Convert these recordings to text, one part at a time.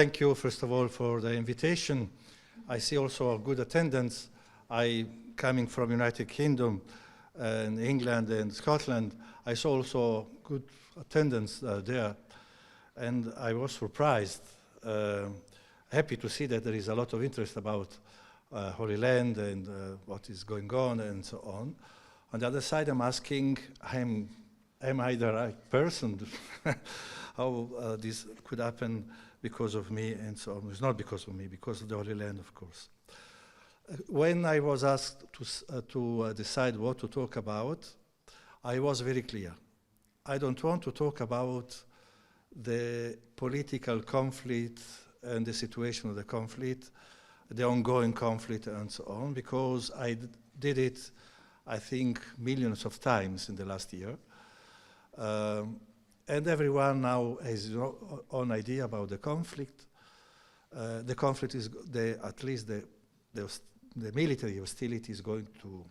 Thank you, first of all, for the invitation. I see also a good attendance. I, coming from United Kingdom and England and Scotland, I saw also good attendance there. And I was surprised, happy to see that there is a lot of interest about Holy Land and what is going on and so on. On the other side, I'm asking, am I the right person? How this could happen because of me and so on. It's not because of me, because of the Holy Land, of course. When I was asked to decide what to talk about, I was very clear. I don't want to talk about the political conflict and the situation of the conflict, the ongoing conflict and so on, because I did it, I think, millions of times in the last year. And everyone now has his own idea about the conflict. The conflict is, at least the military hostility is going to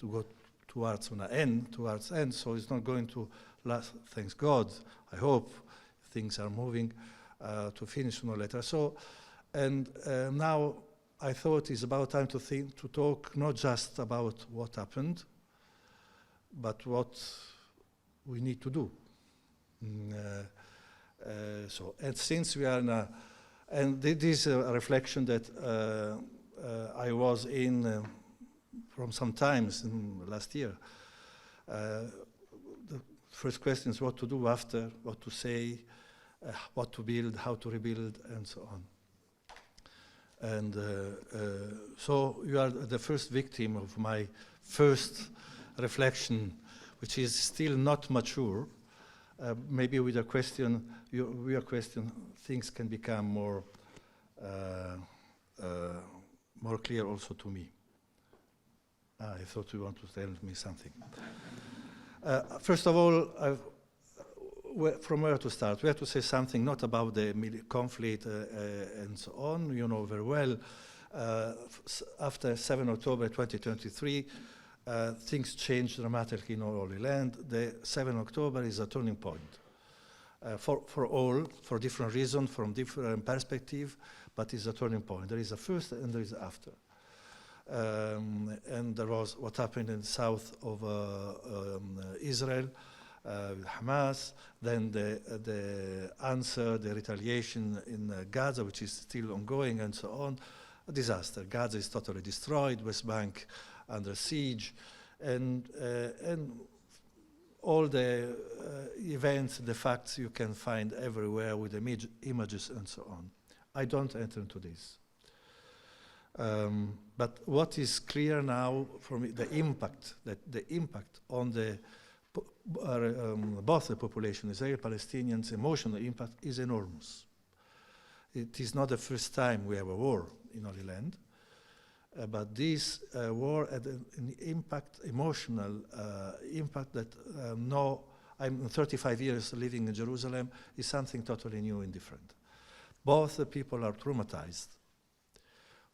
go towards an end, so it's not going to last, thanks God. I hope things are moving to finish sooner or later. So, and now I thought it's about time to talk not just about what happened, but what we need to do. So, and since we are in a, and this is a reflection that I was in from some times in last year. The first question is what to do after, what to say, what to build, how to rebuild, and so on. And so you are the first victim of my first reflection, which is still not mature. Maybe with a question, your question, things can become more clear also to me. I thought you want to tell me something. First of all, from where to start? We have to say something not about the conflict and so on. You know very well, after 7 October 2023, things changed dramatically in Holy Land. The 7 October is a turning point for all, for different reasons, from different perspectives, but it's a turning point. There is a first and there is after. And there was what happened in the south of Israel, with Hamas, then the answer, the retaliation in Gaza, which is still ongoing and so on, a disaster. Gaza is totally destroyed, West Bank under siege, and all the events, the facts you can find everywhere with images and so on. I don't enter into this. But what is clear now for me, the impact on the both the population, Israeli Palestinians, emotional impact is enormous. It is not the first time we have a war in Holy Land, but this war had an impact, emotional impact that I'm 35 years living in Jerusalem, is something totally new and different. Both the people are traumatized.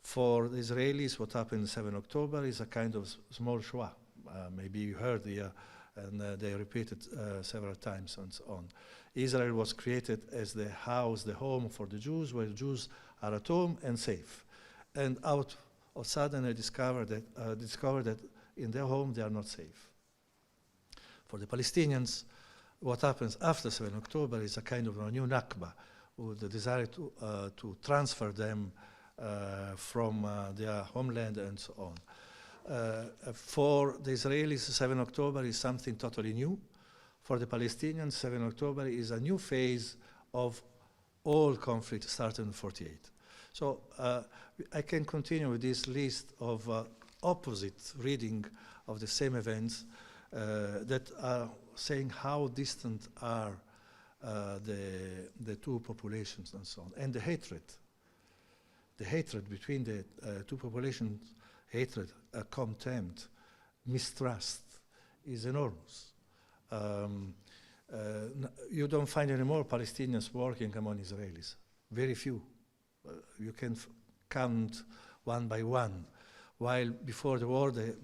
For the Israelis, what happened on 7 October is a kind of small Shoah. Maybe you heard and they repeated several times and so on. Israel was created as the house, the home for the Jews, where the Jews are at home and safe. And out of sudden, they discovered that in their home they are not safe. For the Palestinians, what happens after 7 October is a kind of a new Nakba, with the desire to transfer them from their homeland and so on. For the Israelis, 7 October is something totally new. For the Palestinians, 7 October is a new phase of all conflict started in 48. So I can continue with this list of opposite reading of the same events that are saying how distant are the two populations and so on. And the hatred between the two populations, hatred, contempt, mistrust is enormous. You don't find any more Palestinians working among Israelis. Very few. You can count one by one. While before the war, the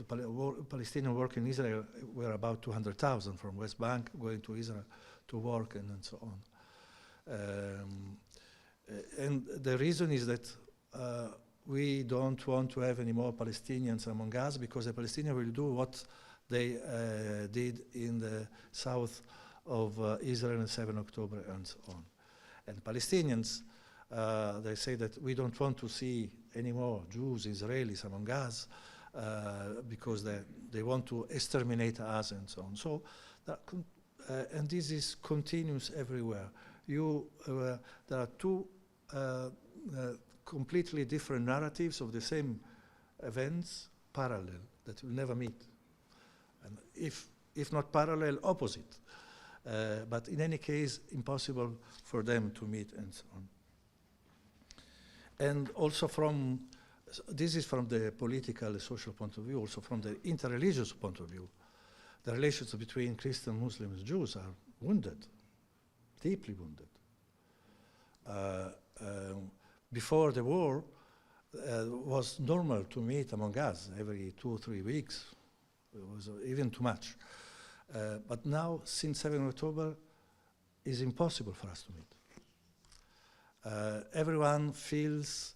Palestinian work in Israel were about 200,000 from West Bank going to Israel to work and so on. And the reason is that we don't want to have any more Palestinians among us, because the Palestinians will do what they did in the south of Israel on 7 October and so on. And Palestinians, they say that we don't want to see any more Jews, Israelis among us, because they want to exterminate us and so on. So, and this is continuous everywhere. There are two completely different narratives of the same events, parallel, that will never meet. And if not parallel, opposite. But in any case, impossible for them to meet and so on. And also this is from the political, social point of view, also from the interreligious point of view. The relations between Christians, Muslims, Jews are wounded, deeply wounded. Before the war, it was normal to meet among us every 2 or 3 weeks. It was even too much. But now, since 7 October, it's impossible for us to meet. Everyone feels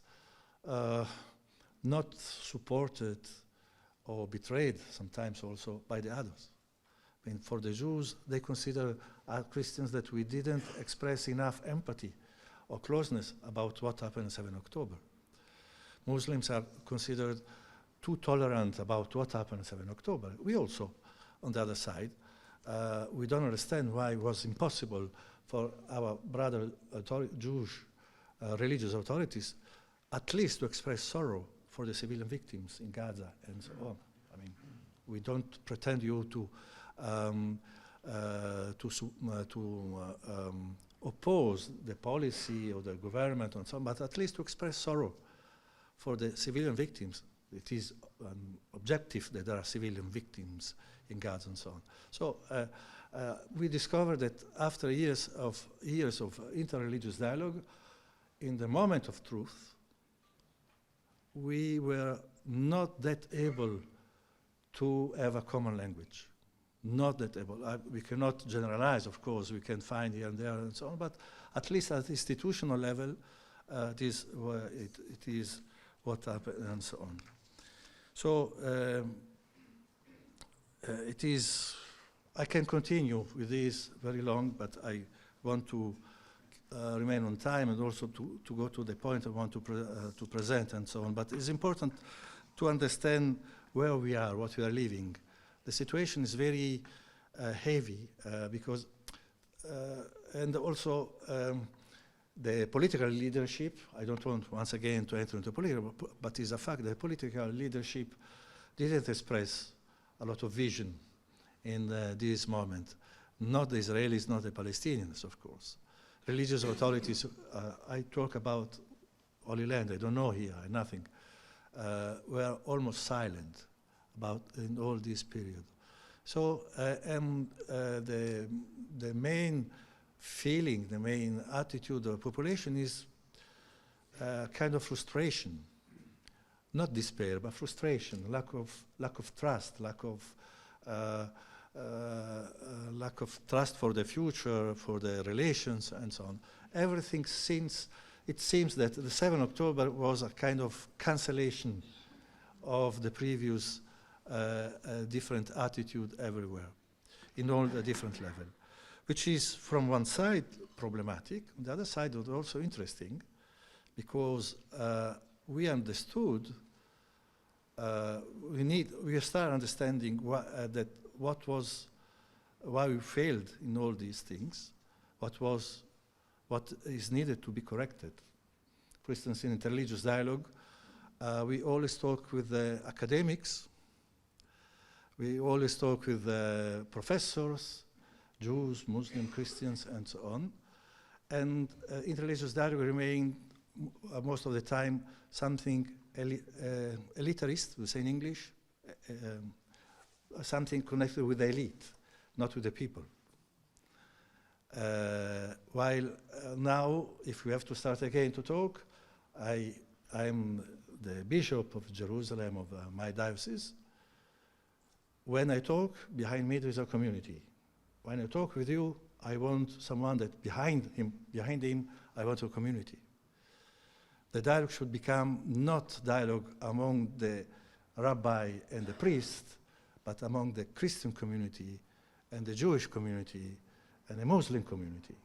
not supported or betrayed, sometimes also, by the others. I mean, for the Jews, they consider us Christians that we didn't express enough empathy or closeness about what happened on 7 October. Muslims are considered too tolerant about what happened on 7 October. We also, on the other side, we don't understand why it was impossible for our brother Jewish religious authorities at least to express sorrow for the civilian victims in Gaza and so on. I mean, we don't pretend you to oppose the policy of the government and so on, but at least to express sorrow for the civilian victims. It is objective that there are civilian victims in Gaza and so on. So we discovered that after years of interreligious dialogue, in the moment of truth, we were not that able to have a common language. Not that able. We cannot generalize, of course, we can find here and there and so on, but at least at institutional level, it is what happened and so on. So it is, I can continue with this very long, but I want to remain on time and also to go to the point I want to present and so on. But it's important to understand where we are, what we are living. The situation is very heavy because, and also the political leadership, I don't want once again to enter into political, but it's a fact that political leadership didn't express a lot of vision in this moment. Not the Israelis, not the Palestinians, of course. Religious authorities, I talk about Holy Land, I don't know here, nothing, were almost silent about in all this period. So the main feeling, the main attitude of the population is kind of frustration, not despair, but frustration, lack of trust, lack of trust for the future, for the relations, and so on. Everything it seems that the 7th October was a kind of cancellation of the previous different attitude everywhere, in all the different levels, which is from one side problematic, on the other side was also interesting, because we understood, we start understanding why we failed in all these things, what is needed to be corrected. For instance, in interreligious dialogue, we always talk with the academics, we always talk with the professors, Jews, Muslims, Christians, and so on. And interreligious dialogue remained most of the time something elitarist, we say in English, something connected with the elite, not with the people. While now, if we have to start again to talk, I'm the Bishop of Jerusalem of my diocese. When I talk, behind me there is a community. When I talk with you, I want someone that behind him, I want a community. the dialogue should become not dialogue among the rabbi and the priest, but among the Christian community and the Jewish community and the Muslim community.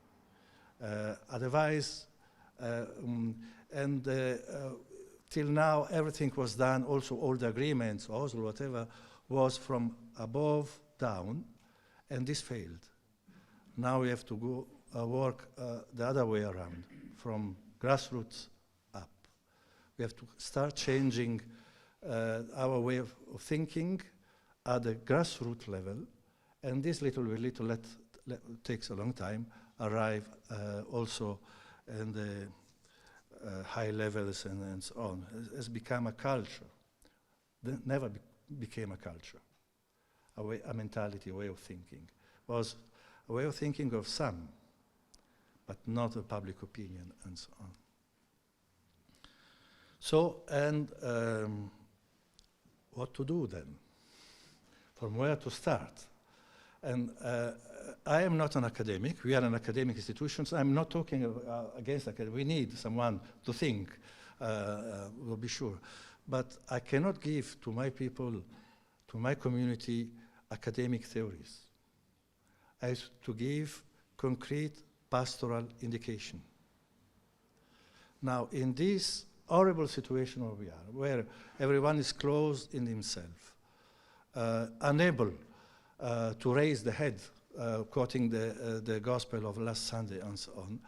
Otherwise, till now, everything was done, also all the agreements, Oslo, whatever, was from above down, and this failed. Now we have to go work the other way around, from grassroots up. We have to start changing our way of thinking at the grassroots level, and this little by little takes a long time, arrive also in the high levels and so on. It has become a culture. Never became a culture, a mentality, a way of thinking. It was a way of thinking of some, but not a public opinion and so on. So, and what to do then? From where to start? And I am not an academic. We are an academic institution, so I'm not talking against academics. We need someone to think, we'll be sure. But I cannot give to my people, to my community, academic theories. I have to give concrete pastoral indication. Now, in this horrible situation where we are, where everyone is closed in himself, unable to raise the head, quoting the gospel of last Sunday and so on,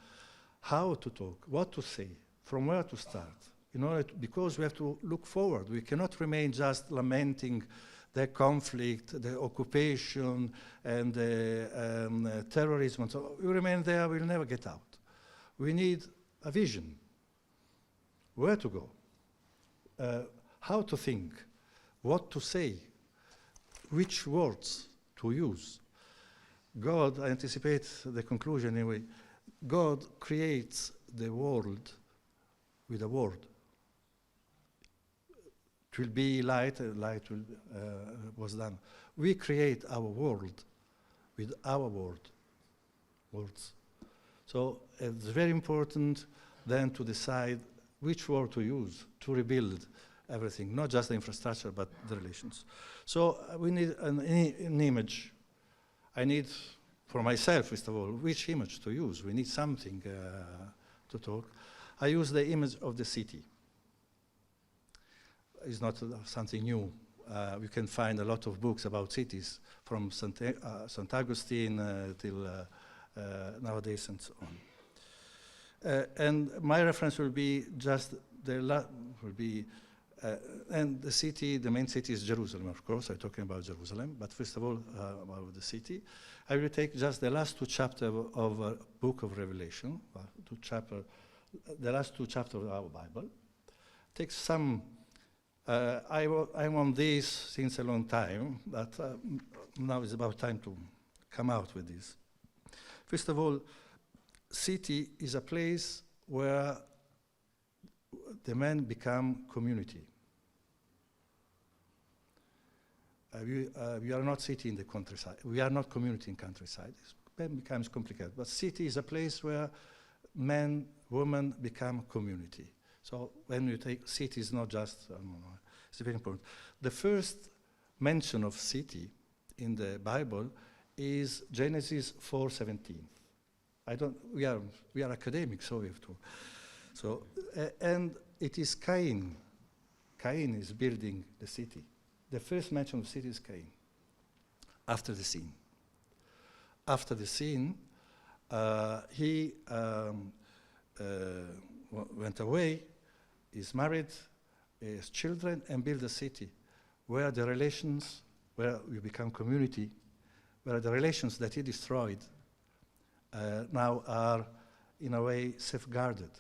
how to talk, what to say, from where to start, in order to, because we have to look forward. We cannot remain just lamenting the conflict, the occupation, and the terrorism. So we remain there, we'll never get out. We need a vision. Where to go? How to think? What to say? Which words to use? God, I anticipate the conclusion anyway, God creates the world with a word. It will be light, light will, was done. We create our world with our words. So it's very important then to decide which word to use to rebuild everything, not just the infrastructure, but the relations. So we need an image. I need, for myself, first of all, which image to use. We need something to talk. I use the image of the city. It's not something new. We can find a lot of books about cities, from St. Augustine till nowadays and so on. And my reference will be just and the city, the main city is Jerusalem, of course. I'm talking about Jerusalem, but first of all, about the city. I will take just the last two chapters of Book of Revelation, the last two chapters of our Bible. Take some. I'm on this since a long time, but now it's about time to come out with this. First of all, city is a place where the men become community. We are not city in the countryside. We are not community in countryside. It becomes complicated. But city is a place where men, women become community. So when you take city, is not just, it's very important. The first mention of city in the Bible is Genesis 4:17. We are academics, so we have to. So, and it is Cain. Cain is building the city. The first mention of the city is Cain, after the sin. After the sin, he went away, is married, has children, and built a city where the relations, where we become community, where the relations that he destroyed now are, in a way, safeguarded.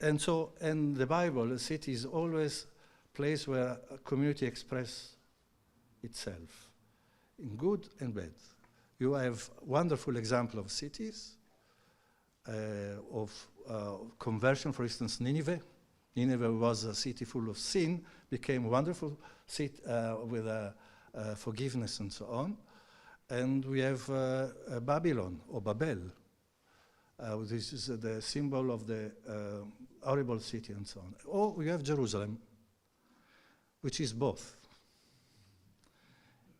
And so, in the Bible, a city is always a place where a community expresses itself, in good and bad. You have wonderful example of cities, of conversion, for instance, Nineveh. Nineveh was a city full of sin, became a wonderful city with forgiveness and so on. And we have Babylon, or Babel, This is the symbol of the horrible city and so on. Or we have Jerusalem, which is both.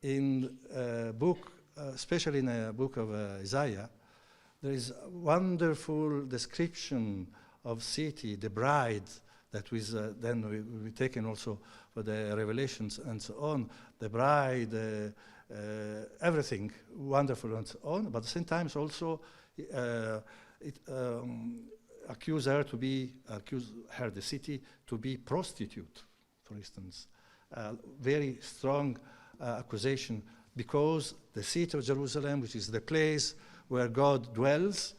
In a book, especially in a book of Isaiah, there is a wonderful description of city, the bride, that was then will be taken also for the Revelations and so on. The bride, everything wonderful and so on. But at the same time, also it accuse her, the city, to be prostitute, for instance. Very strong accusation, because the city of Jerusalem, which is the place where God dwells,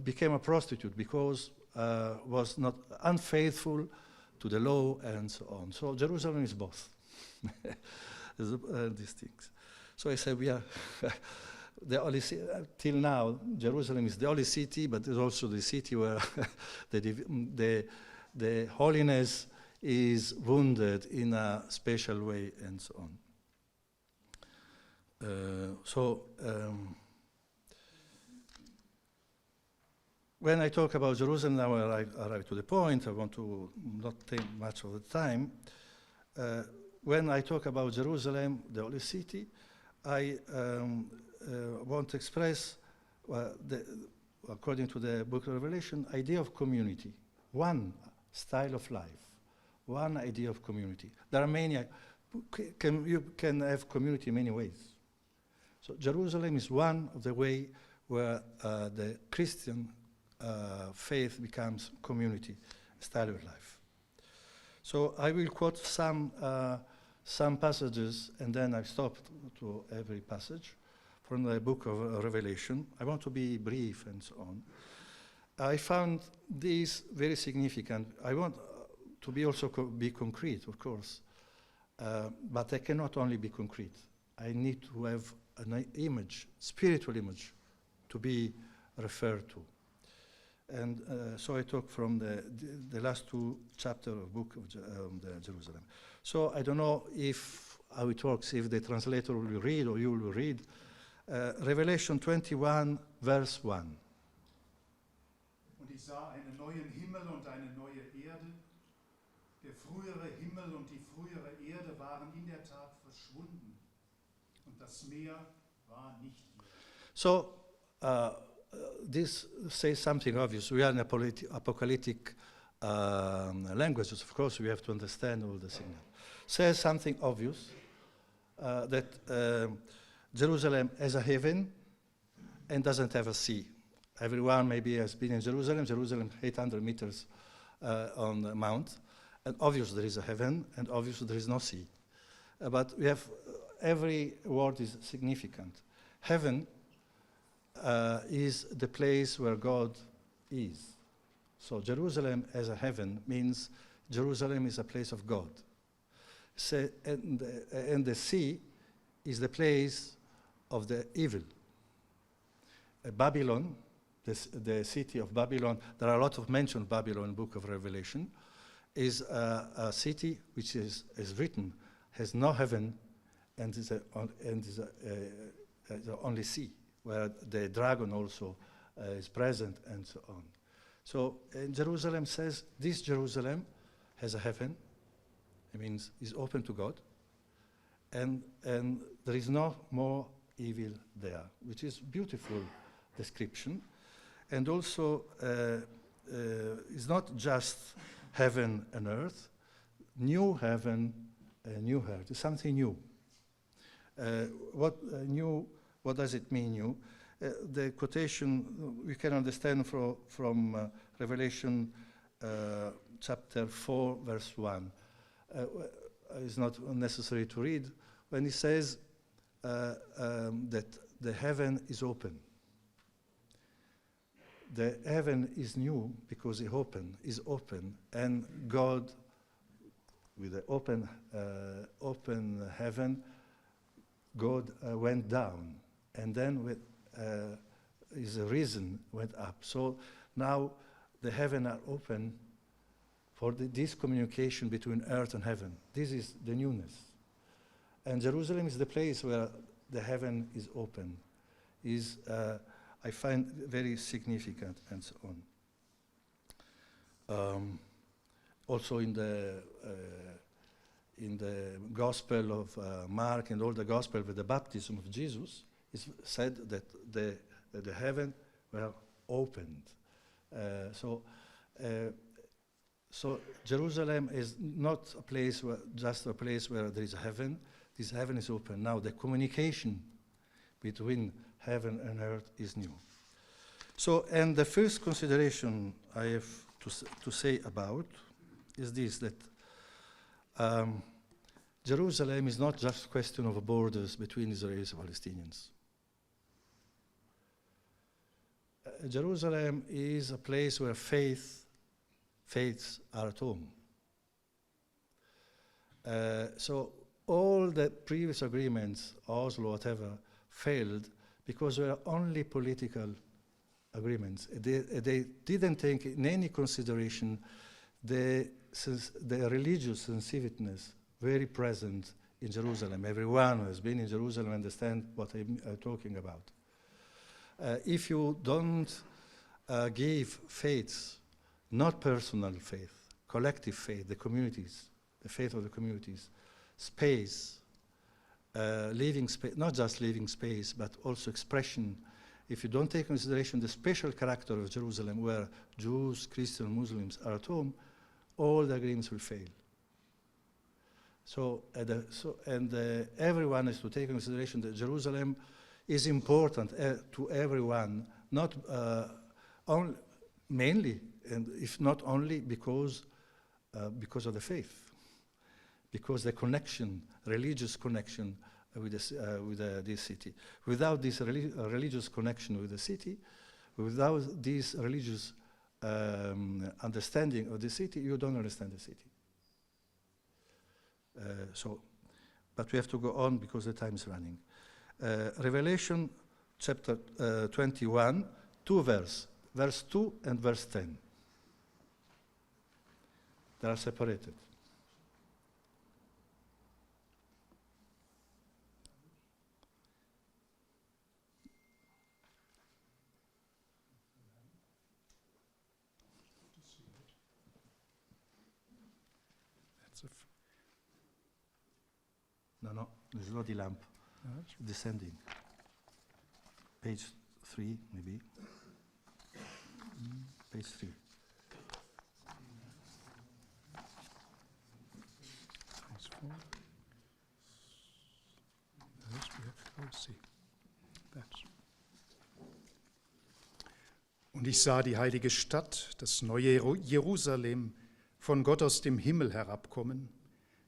became a prostitute because was not unfaithful to the law and so on. So Jerusalem is both. These things. So I said we are the only till now Jerusalem is the only city, but it's also the city where the holiness is wounded in a special way and so on. When I talk about Jerusalem, now I arrive to the point, I want to not take much of the time. When I talk about Jerusalem, the holy city, I want to express, according to the book of Revelation, idea of community, one style of life, one idea of community. There are many, you can have community in many ways. So Jerusalem is one of the way where the Christian faith becomes community, style of life. So I will quote some passages, and then I stop to every passage from the book of Revelation. I want to be brief and so on. I found this very significant. I want to be also be concrete, of course, but I cannot only be concrete. I need to have an image, spiritual image, to be referred to. And so I talk from the last two chapters of the book of the Jerusalem. So I don't know how it works, if the translator will read or you will read. Revelation 21, verse 1. Und ich sah einen neuen Himmel und eine neue Erde. Der frühere Himmel und die frühere Erde waren in der Tat verschwunden. Und das Meer war nicht mehr. So, this says something obvious. We are in apocalyptic languages, of course, we have to understand all the signal. Says something obvious, that Jerusalem has a heaven and doesn't have a sea. Everyone maybe has been in Jerusalem. Jerusalem, 800 meters on the mount. And obviously there is a heaven, and obviously there is no sea. But we have, every word is significant. Heaven is the place where God is. So Jerusalem as a heaven means Jerusalem is a place of God. So, and the sea is the place of the evil. Babylon, the city of Babylon, there are a lot of mention of Babylon in the book of Revelation, is a city which is written, has no heaven, and is the only sea, where the dragon also is present and so on. So Jerusalem says, this Jerusalem has a heaven, it means is open to God, and there is no more evil there, which is beautiful description. And also it's not just heaven and earth, new heaven and new earth, it's something new. What does it mean new? The quotation we can understand from Revelation chapter 4, verse 1. It's not necessary to read when he says that the heaven is open. The heaven is new because it's open, and God, with the open heaven, God went down, and then his reason went up. So now the heaven are open for this communication between earth and heaven. This is the newness. And Jerusalem is the place where the heaven is open, is I find very significant, and so on. Also in the Gospel of Mark and all the Gospel with the baptism of Jesus, it's said that the heaven were opened. So Jerusalem is not a place just a place where there is a heaven. This heaven is open. Now the communication between heaven and earth is new. So, and the first consideration I have to say about is this, that Jerusalem is not just a question of borders between Israelis and Palestinians. Jerusalem is a place where faiths are at home. So all the previous agreements, Oslo, whatever, failed because they were only political agreements. They didn't take in any consideration the religious sensitiveness very present in Jerusalem. Everyone who has been in Jerusalem understands what I'm talking about. If you don't give faiths, not personal faith, collective faith, the communities, the faith of the communities, space, living space, not just living space, but also expression. If you don't take into consideration the special character of Jerusalem, where Jews, Christians, Muslims are at home, all the agreements will fail. So, everyone has to take into consideration that Jerusalem is important to everyone, not mainly, and if not only because of the faith, because the connection, religious connection with this city. Without this religious connection with the city, without this religious understanding of the city, you don't understand the city. But we have to go on because the time is running. Revelation chapter 21, 2 verses, verse 2 and verse 10. They are separated. No, there's not the lamp. Descending. Page 3, maybe. Page 3. Page 4. Yes, we have to see. That's. Und ich sah die heilige Stadt, das neue Jerusalem, von Gott aus dem Himmel herabkommen,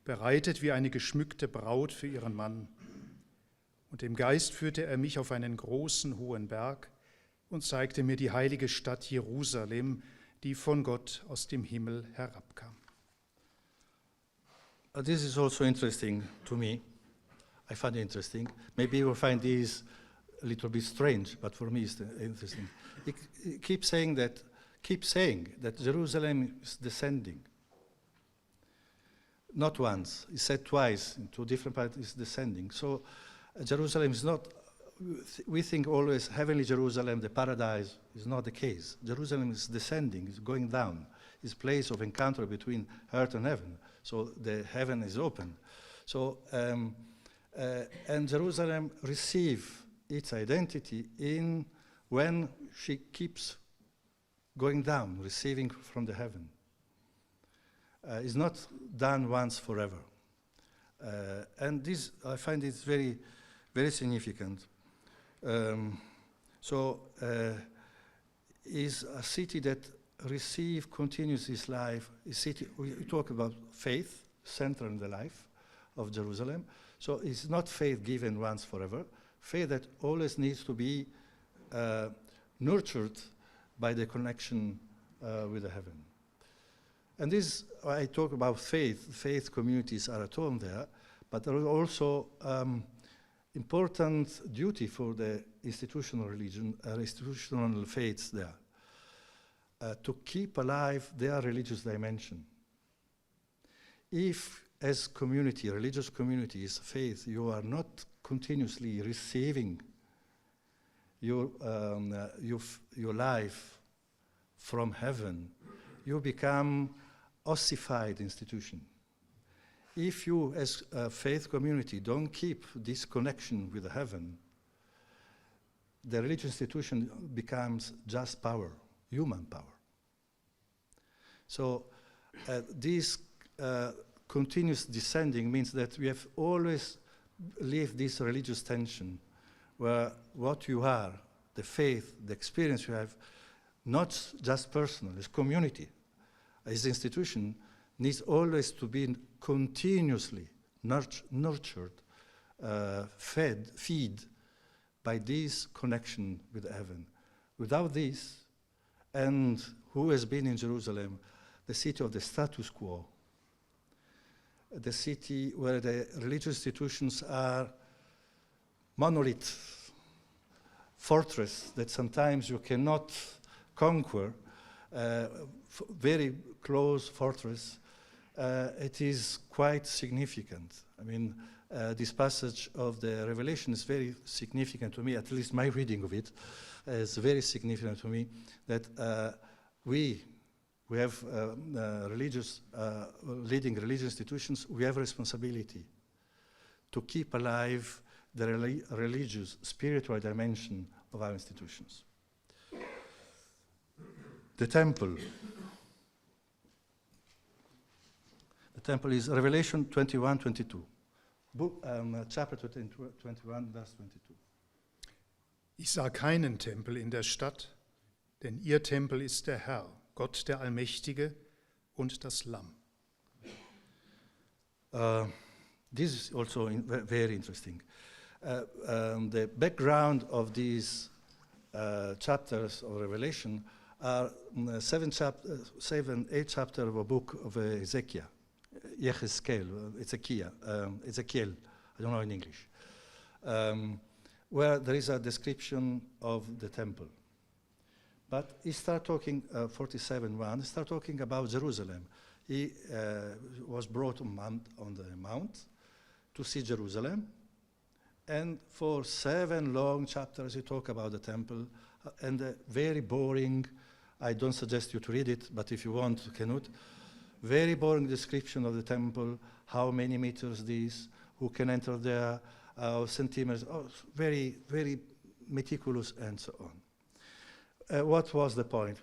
bereitet wie eine geschmückte Braut für ihren Mann. Und im Geist führte er mich auf einen großen, hohen Berg und zeigte mir die heilige Stadt Jerusalem, die von Gott aus dem Himmel herabkam. This is also interesting to me. I find it interesting. Maybe you will find this a little bit strange, but for me it's interesting. He keeps saying that Jerusalem is descending. Not once, he said twice, in 2 different parts, it's descending. So Jerusalem is not, we think always heavenly Jerusalem, the paradise, is not the case. Jerusalem is descending, is going down. It's a place of encounter between earth and heaven. So the heaven is open. So, and Jerusalem receives its identity when she keeps going down, receiving from the heaven. It's not done once forever. And this, I find it very, very significant. Is a city that receives continues its life. A city, we talk about faith, central in the life of Jerusalem. So it's not faith given once forever. Faith that always needs to be nurtured by the connection with the heaven. And this, I talk about faith. Faith communities are at home there, but there are also important duty for the institutional religion, institutional faiths there, to keep alive their religious dimension. If, as community, religious communities, faith, you are not continuously receiving your life from heaven, you become ossified institution. If you, as a faith community, don't keep this connection with heaven, the religious institution becomes just power, human power. So this continuous descending means that we have always lived this religious tension where what you are, the faith, the experience you have, not just personal, it's community. As institution needs always to be continuously nurtured, feed by this connection with heaven. Without this, and who has been in Jerusalem, the city of the status quo, the city where the religious institutions are monolith, fortress that sometimes you cannot conquer, very close fortress, it is quite significant. I mean, this passage of the Revelation is very significant to me, at least my reading of it is very significant to me, that we have leading religious institutions, we have a responsibility to keep alive the religious, spiritual dimension of our institutions. The temple. The temple is Revelation 21:22. Chapter 21, verse 22. Ich sah keinen Tempel in der Stadt, denn ihr Tempel ist der Herr, Gott der Allmächtige und das Lamm. This is also very interesting. The background of these chapters of Revelation are 8 chapters of a book of Ezekiel, Ezekiel, I don't know in English, where there is a description of the temple. But he started talking, 47:1, he started talking about Jerusalem. He was brought on the mount to see Jerusalem, and for 7 long chapters he talked about the temple, and very boring, I don't suggest you to read it, but if you want, you can. Very boring description of the temple, how many meters this, who can enter there, centimeters, very, very meticulous, and so on. What was the point?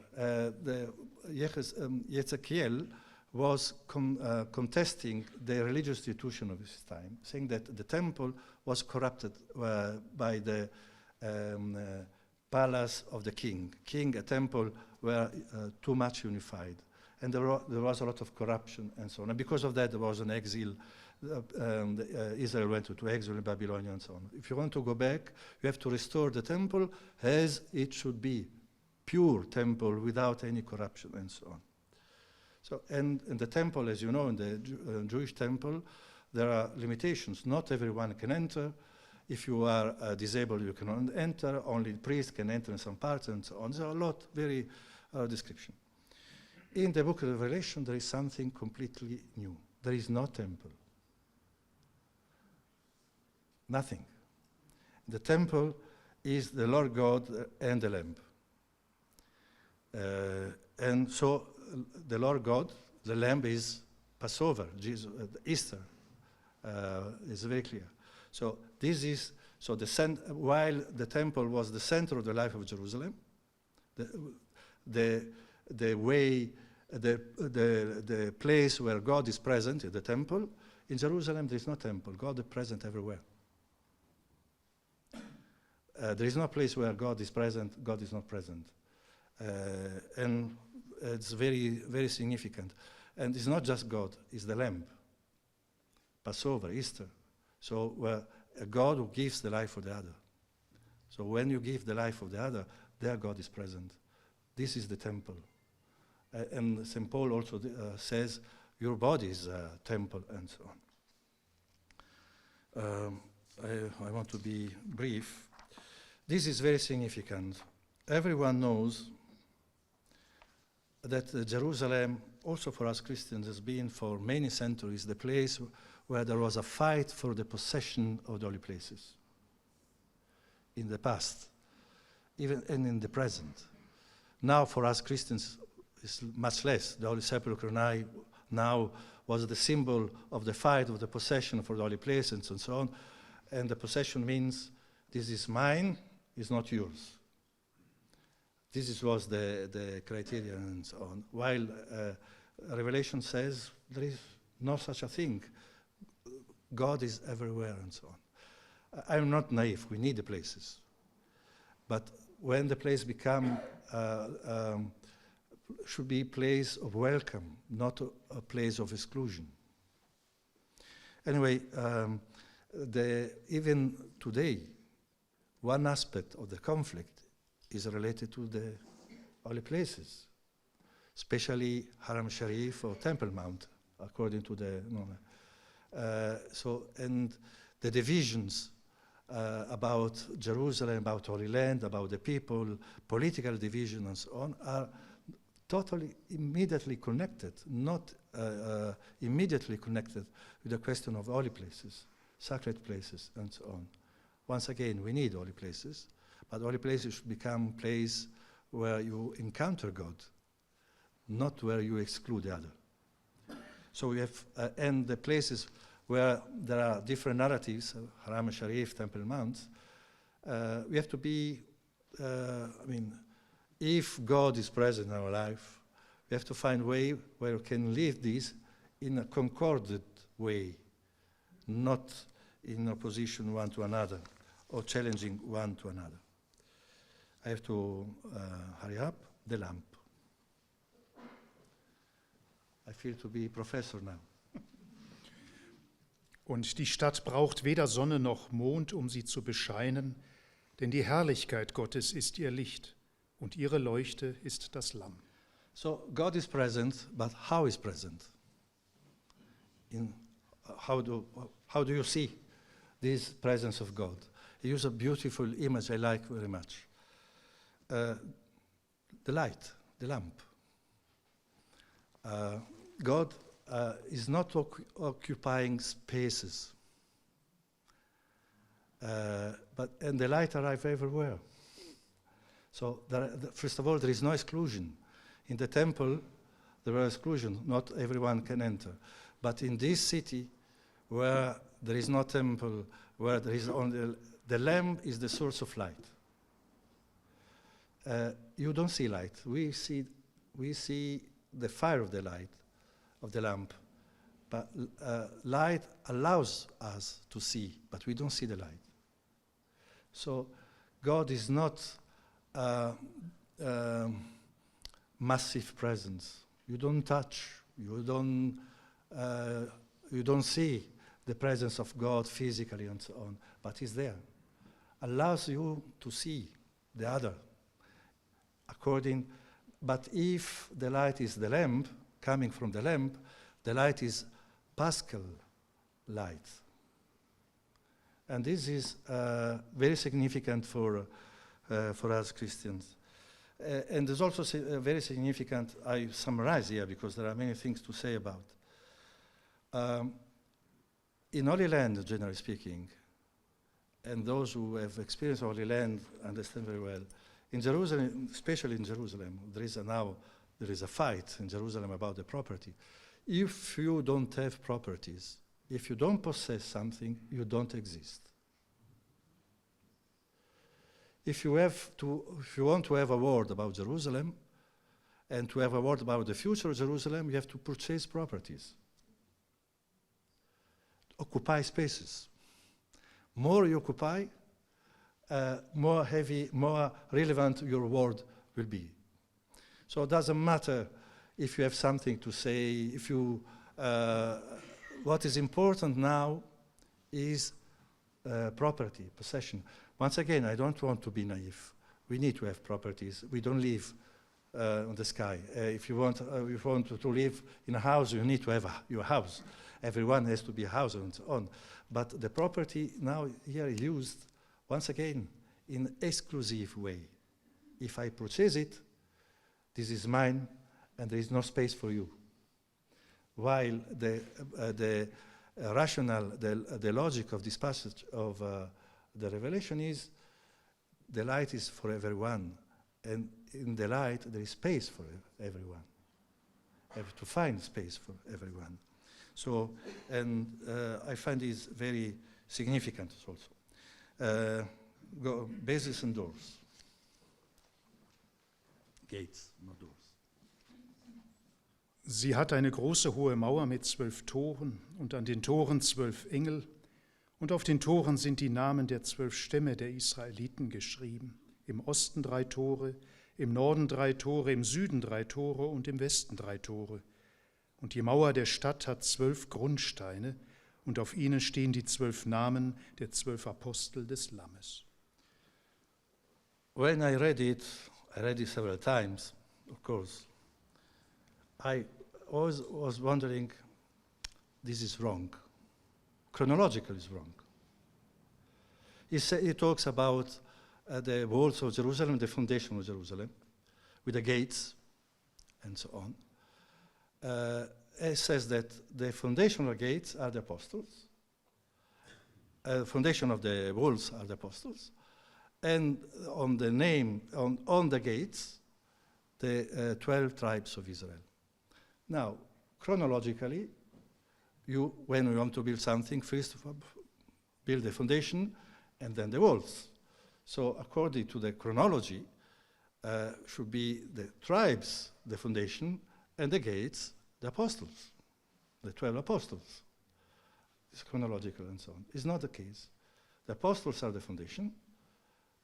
Ezekiel was contesting the religious institution of his time, saying that the temple was corrupted by the palace of the king. A temple were too much unified. And there was a lot of corruption and so on. And because of that, there was an exile. Israel went to exile in Babylonia and so on. If you want to go back, you have to restore the temple as it should be, pure temple without any corruption and so on. So, and in the temple, as you know, in the Jewish temple, there are limitations. Not everyone can enter. If you are disabled, you cannot enter. Only the priest can enter in some parts and so on. There are a lot, very description. In the book of Revelation, there is something completely new. There is no temple. Nothing. The temple is the Lord God and the Lamb. And so the Lord God, the Lamb is Passover, Jesus, Easter, is very clear. So this is, so while the temple was the center of the life of Jerusalem, the way, the place where God is present is the temple. In Jerusalem, there is no temple. God is present everywhere. There is no place where God is present, God is not present. And it's very, very significant. And it's not just God, it's the Lamb. Passover, Easter. So a God who gives the life for the other. So when you give the life of the other, there God is present. This is the temple. And St. Paul also says, your body is a temple, and so on. I want to be brief. This is very significant. Everyone knows that Jerusalem, also for us Christians, has been for many centuries the place where there was a fight for the possession of the holy places. In the past, even in the present. Now for us Christians it's much less. The Holy Sepulchre now was the symbol of the fight of the possession for the holy places and so on. And the possession means this is mine, it's not yours. This was the criteria and so on. While Revelation says there is no such a thing. God is everywhere and so on. I'm not naive, we need the places. But when the place should be a place of welcome, not a place of exclusion. Anyway, even today, one aspect of the conflict is related to the holy places, especially Haram Sharif or Temple Mount, according to the and the divisions about Jerusalem, about Holy Land, about the people, political division and so on, are totally immediately connected, not immediately connected with the question of holy places, sacred places, and so on. Once again, we need holy places, but holy places should become a place where you encounter God, not where you exclude the other. So we have, and the places where there are different narratives, Haram Sharif, Temple Mount, we have to be, if God is present in our life, we have to find a way where we can live this in a concorded way, not in opposition one to another or challenging one to another. I have to hurry up. The lamp. I feel to be professor now. Und die Stadt braucht weder Sonne noch Mond, um sie zu bescheinen, denn die Herrlichkeit Gottes ist ihr Licht und ihre Leuchte ist das Lamm. So God is present, but how is present? How do you see this presence of God? He used a beautiful image I like very much. The light, the lamp. God is not occupying spaces, and the light arrives everywhere. So first of all, there is no exclusion. In the temple, there are exclusions. Not everyone can enter. But in this city, where there is no temple, where there is only the lamp is the source of light. You don't see light. We see the fire of the light, of the lamp. But light allows us to see, but we don't see the light. So God is not massive presence. You don't touch. You don't see the presence of God physically and so on, but He's there. Allows you to see the other. But if the light is the lamp, coming from the lamp, the light is Paschal light. And this is very significant for us Christians. And it's also very significant, I summarize here because there are many things to say about. In Holy Land, generally speaking, and those who have experienced Holy Land understand very well, in Jerusalem, especially in Jerusalem, there is a fight in Jerusalem about the property. If you don't have properties, if you don't possess something, you don't exist. If you want to have a word about Jerusalem, and to have a word about the future of Jerusalem, you have to purchase properties. Occupy spaces. More you occupy, more heavy, more relevant your word will be. So it doesn't matter if you have something to say, what is important now is property, possession. Once again, I don't want to be naive. We need to have properties. We don't live on the sky. If you want to live in a house, you need to have your house. Everyone has to be a house and so on. But the property now here is used, once again, in an exclusive way. If I purchase it, this is mine, and there is no space for you. While the rationale, the logic of this passage of the Revelation is, the light is for everyone, and in the light there is space for everyone. Have to find space for everyone. So, and I find this very significant also. Bases and doors. Gates, not doors. Sie hat eine große hohe Mauer mit 12 Toren und an den Toren 12 Engel und auf den Toren sind die Namen der 12 Stämme der Israeliten geschrieben. Im Osten 3 Tore, im Norden 3 Tore, im Süden 3 Tore und im Westen 3 Tore. Und die Mauer der Stadt hat 12 Grundsteine und auf ihnen stehen die 12 Namen der 12 Apostel des Lammes. When I read it several times, of course. I always was wondering, this is wrong. Chronological is wrong. He talks about the walls of Jerusalem, the foundation of Jerusalem, with the gates and so on. It says that the foundational gates are the apostles. Foundation of the walls are the apostles. And on the name, on the gates, the 12 tribes of Israel. Now, chronologically, when you want to build something, first build the foundation and then the walls. So according to the chronology, should be the tribes, the foundation, and the gates, the apostles, the 12 apostles. It's chronological and so on. It's not the case. The apostles are the foundation,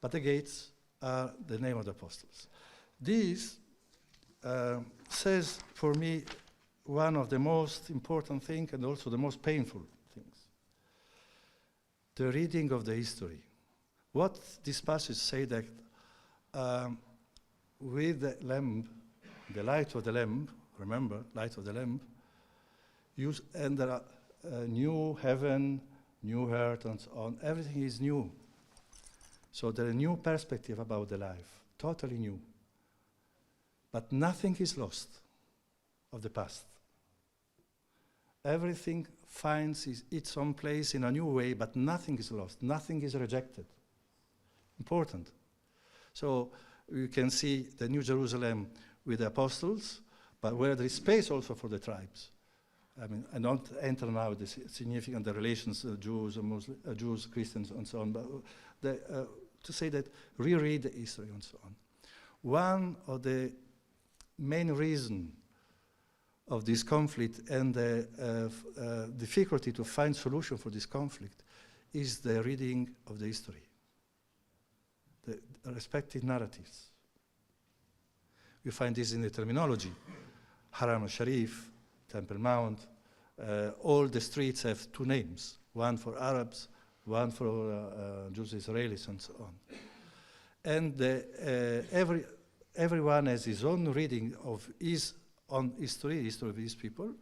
but the gates are the name of the apostles. This says for me one of the most important things and also the most painful things. The reading of the history. What this passage say that with the lamp, the light of the lamp, remember, light of the lamp, and there are new heaven, new earth, and so on. Everything is new. So there is a new perspective about the life, totally new. But nothing is lost of the past. Everything finds its own place in a new way, but nothing is lost, nothing is rejected. Important. So you can see the New Jerusalem with the apostles, but where there is space also for the tribes. I mean, I don't enter now the significant the relations, Jews, Muslims, Jews, Christians, and so on, but to say that reread the history and so on. One of the main reasons of this conflict and the difficulty to find solution for this conflict is the reading of the history, the respective narratives. You find this in the terminology. Haram al-Sharif, Temple Mount, all the streets have two names, one for Arabs, one for Jews, Israelis, and so on. And everyone has his own reading of his own history of his people,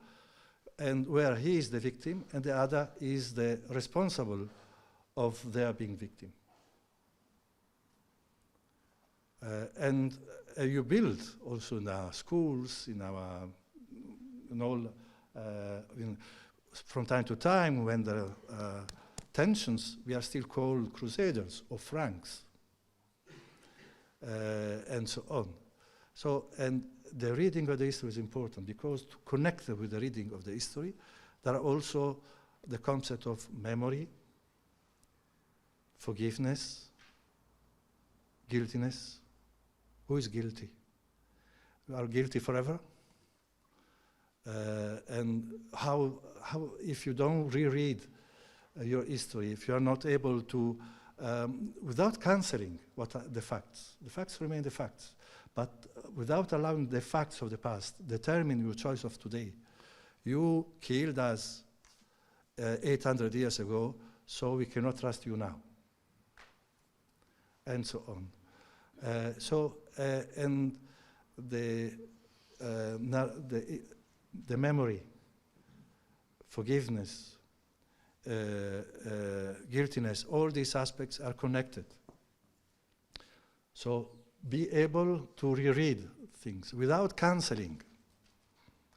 and where he is the victim, and the other is the responsible of their being victim. And you build also in our schools, in our, from time to time, when there are tensions, we are still called crusaders or Franks, and so on. So, and the reading of the history is important because to connect with the reading of the history, there are also the concept of memory, forgiveness, guiltiness. Who is guilty? You are guilty forever. And how if you don't reread your history, if you are not able to, without cancelling what are the facts remain the facts, but without allowing the facts of the past determine your choice of today. You killed us 800 years ago, so we cannot trust you now, and so on. And the memory, forgiveness, guiltiness, all these aspects are connected. So be able to reread things without cancelling.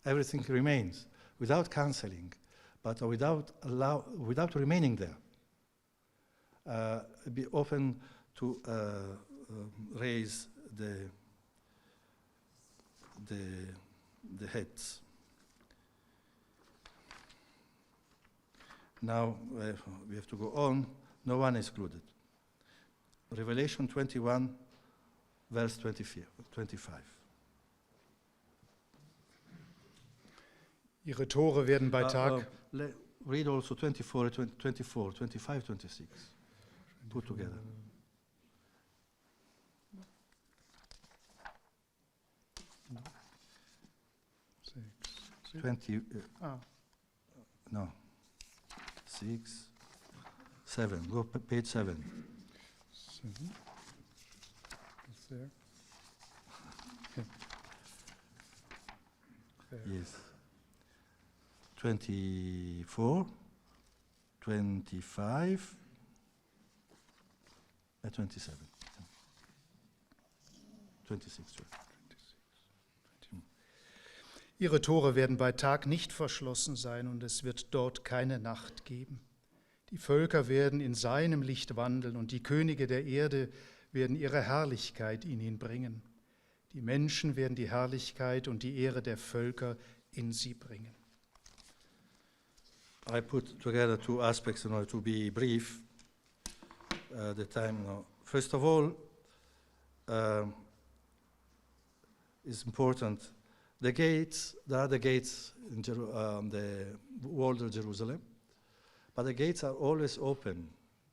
Everything remains without cancelling, but without remaining there. Be open to raise the heads. Now we have to go on. No one excluded. Revelation 21, verse 25. Ihre Tore werden bei Tag... Read also 24, 25, 26. Put together. Six. 20. No. 6, 7. Go page 7. 7. Is there? There. Yes. 24, 25, and 27. 26. Ihre Tore werden bei Tag nicht verschlossen sein und es wird dort keine Nacht geben. Die Völker werden in seinem Licht wandeln und die Könige der Erde werden ihre Herrlichkeit in ihn bringen. Die Menschen werden die Herrlichkeit und die Ehre der Völker in sie bringen. I put together two aspects in order to be brief. The time now. First of all, it's important. The gates, there are the gates in the wall of Jerusalem, but the gates are always open.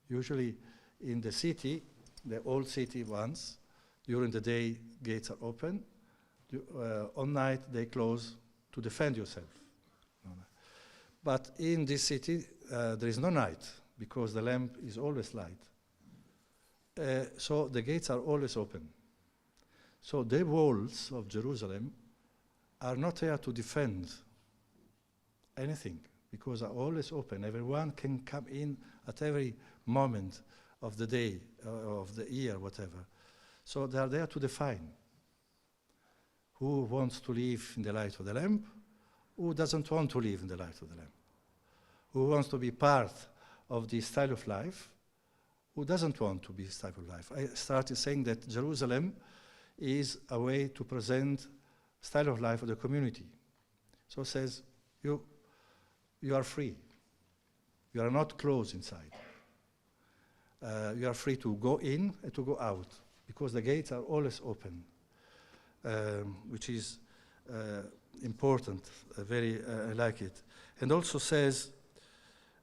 Usually in the city, the old city ones, during the day gates are open. On night they close to defend yourself. But in this city there is no night because the lamp is always light. So the gates are always open. So the walls of Jerusalem are not there to defend anything because are always open. Everyone can come in at every moment of the day, of the year, whatever. So they are there to define who wants to live in the light of the lamp, who doesn't want to live in the light of the lamp, who wants to be part of the style of life, who doesn't want to be style of life. I started saying that Jerusalem is a way to present style of life of the community. So it says, you are free. You are not closed inside. You are free to go in and to go out because the gates are always open, which is important. I like it. And also says,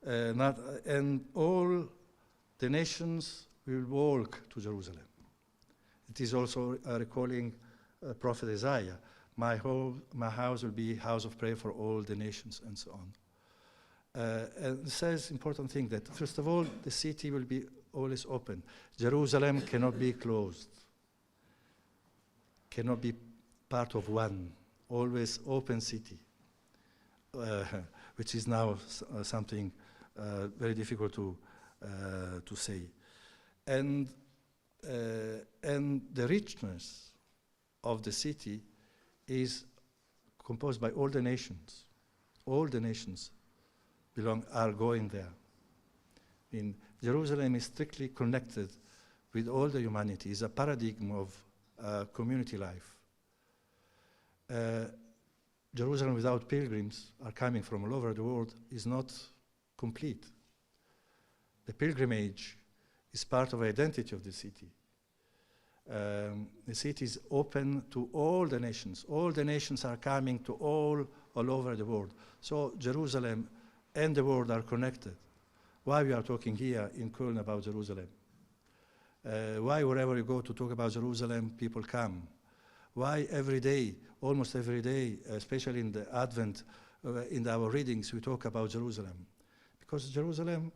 and all the nations will walk to Jerusalem. It is also recalling Prophet Isaiah. My house will be a house of prayer for all the nations, and so on. And it says important thing that, first of all, the city will be always open. Jerusalem cannot be closed, cannot be part of one, always open city, which is now something very difficult to say. And the richness of the city is composed by all the nations. All the nations are going there. In Jerusalem is strictly connected with all the humanity. It's a paradigm of community life. Jerusalem without pilgrims are coming from all over the world is not complete. The pilgrimage is part of the identity of the city. The city is open to all the nations. All the nations are coming to all over the world. So Jerusalem and the world are connected. Why we are talking here in Köln about Jerusalem? Why wherever you go to talk about Jerusalem, people come? Why every day, almost every day, especially in the Advent, in our readings, we talk about Jerusalem? Because Jerusalem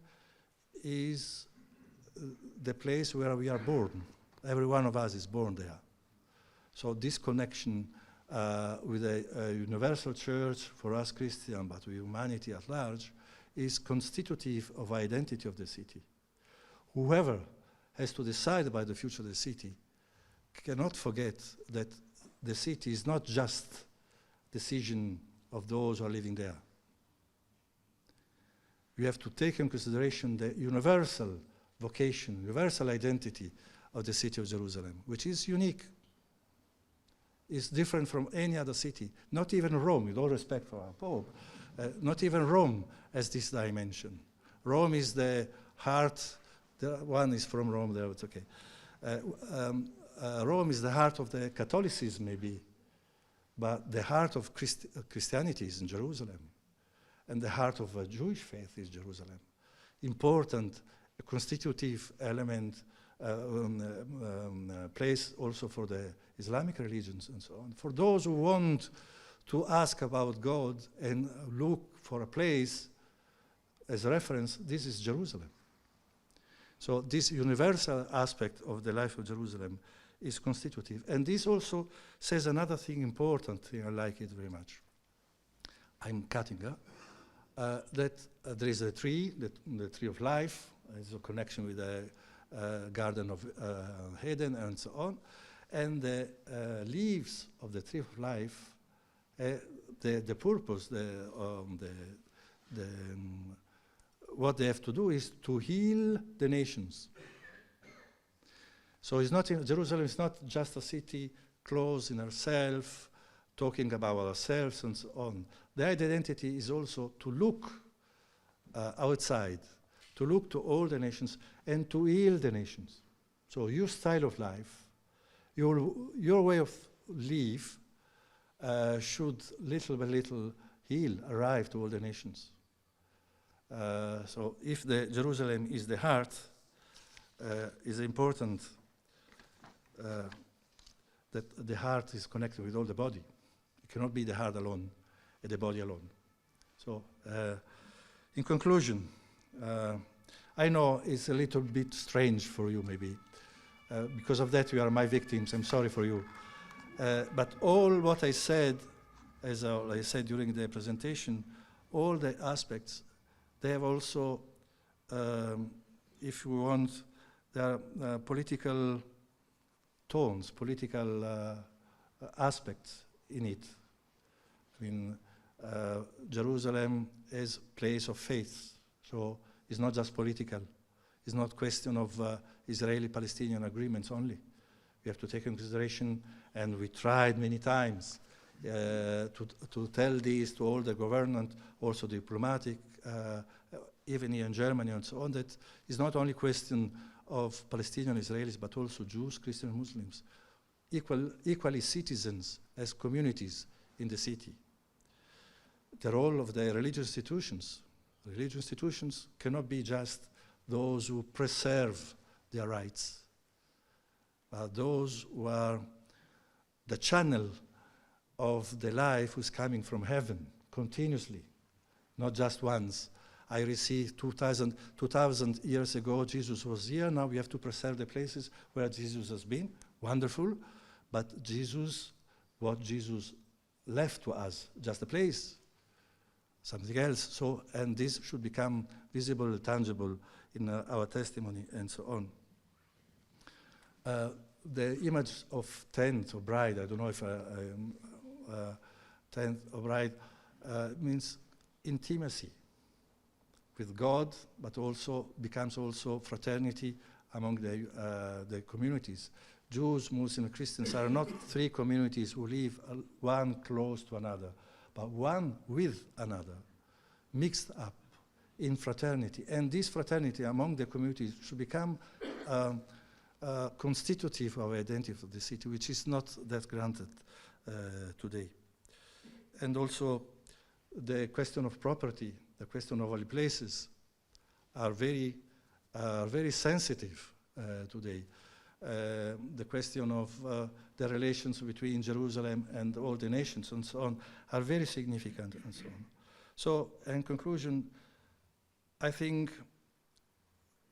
is the place where we are born. Every one of us is born there. So this connection with a universal church for us Christians, but with humanity at large, is constitutive of identity of the city. Whoever has to decide about the future of the city cannot forget that the city is not just decision of those who are living there. You have to take in consideration the universal vocation, universal identity of the city of Jerusalem, which is unique. It's different from any other city. Not even Rome, with all respect for our Pope, not even Rome has this dimension. Rome is the heart. One is from Rome, there it's okay. Rome is the heart of the Catholicism, maybe, but the heart of Christianity is in Jerusalem, and the heart of Jewish faith is Jerusalem. Important, constitutive element, place also for the Islamic religions and so on. For those who want to ask about God and look for a place as a reference, this is Jerusalem. So this universal aspect of the life of Jerusalem is constitutive. And this also says another thing important, I like it very much. I'm cutting that there is a tree, the tree of life, has a connection with the Garden of Eden and so on. And the leaves of the tree of life, the purpose, what they have to do is to heal the nations. So it's not Jerusalem is not just a city closed in herself, talking about ourselves and so on. The identity is also to look outside, to look to all the nations and to heal the nations. So your style of life, your way of life should little by little heal, arrive to all the nations. So if the Jerusalem is the heart, is important that the heart is connected with all the body. It cannot be the heart alone and the body alone. So in conclusion, I know it's a little bit strange for you maybe. Because of that you are my victims, I'm sorry for you. But all what I said, as I said during the presentation, all the aspects, they have also, if you want, there are political tones, political aspects in it. I mean, Jerusalem is a place of faith, so it's not just political. It's not question of Israeli-Palestinian agreements only. We have to take into consideration, and we tried many times to tell this to all the government, also diplomatic, even here in Germany and so on, that it's not only question of Palestinian Israelis, but also Jews, Christians, Muslims, equally citizens as communities in the city. The role of the religious institutions cannot be just those who preserve their rights, but those who are the channel of the life who's coming from heaven continuously, not just once. I received 2,000 years ago, Jesus was here. Now we have to preserve the places where Jesus has been. Wonderful. But Jesus, what Jesus left to us, just a place, something else. So, and this should become visible, tangible in our testimony and so on. The image of tent or bride, I don't know if tent or bride means intimacy with God, but also becomes also fraternity among the communities. Jews, Muslims, Christians are not three communities who live one close to another, but one with another, mixed up in fraternity. And this fraternity among the communities should become constitutive of identity of the city, which is not that granted today. And also the question of property, the question of holy places are very sensitive today. The question of the relations between Jerusalem and all the nations and so on are very significant and so on. So, in conclusion, I think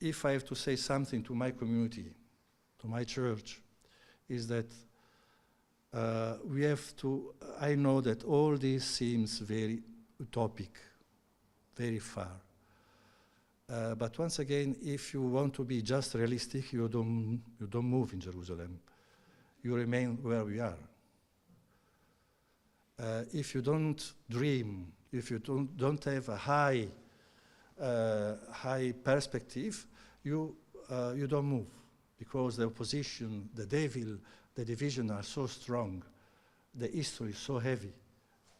if I have to say something to my community, to my church, is that we have to, I know that all this seems very utopic, very far. But once again, if you want to be just realistic, you don't move in Jerusalem. You remain where we are. If you don't dream, if you don't have a high perspective, you don't move, because the opposition, the devil, the division are so strong, the history is so heavy.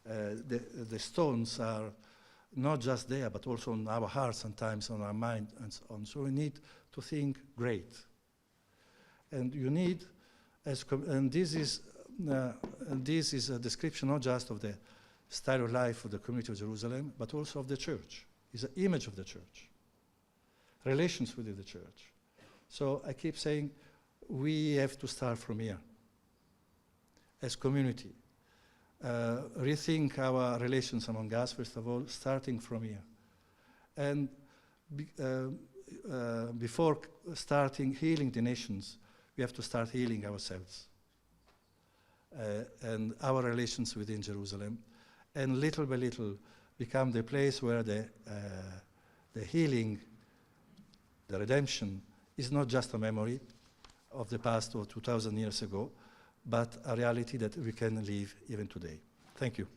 The stones are not just there, but also on our hearts sometimes, on our mind, and so on. So we need to think great. And you need, and this is a description not just of the style of life of the community of Jerusalem, but also of the church. It's an image of the church, relations within the church. So I keep saying, we have to start from here, as community. Rethink our relations among us, first of all, starting from here. And before starting healing the nations, we have to start healing ourselves and our relations within Jerusalem, and little by little become the place where the healing, the redemption, is not just a memory of the past or 2,000 years ago, but a reality that we can live even today. Thank you.